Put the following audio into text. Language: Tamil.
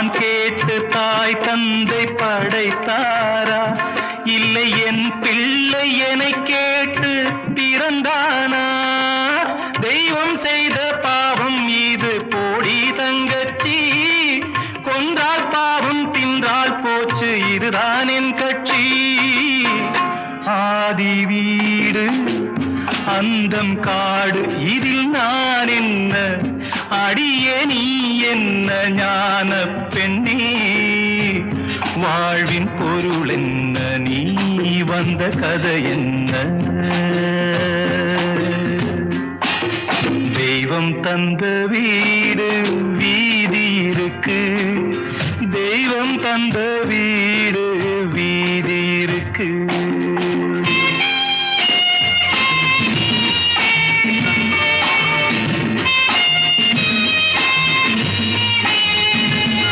நான் கேட்டு தாய் தந்தை படைத்தாரா? இல்லை என் பிள்ளை என்னை கேட்டு பிறந்தானா? தெய்வம் செய்த பாவம் இது போடி தங்கச்சி, கொன்றால் பாவம் தின்றால் போச்சு இதுதான் என் கட்சி. ஆதி வீடு அந்தம் காடு இதில் நான் என்ன, அடியே நீ என்ன ஞான பெண்ணே? வாழ்வின் பொருள் என்ன, நீ வந்த கதை என்ன? தெய்வம் தந்த வீடு வீதி இருக்கு, தெய்வம் தந்த வீடு வீதி இருக்கு.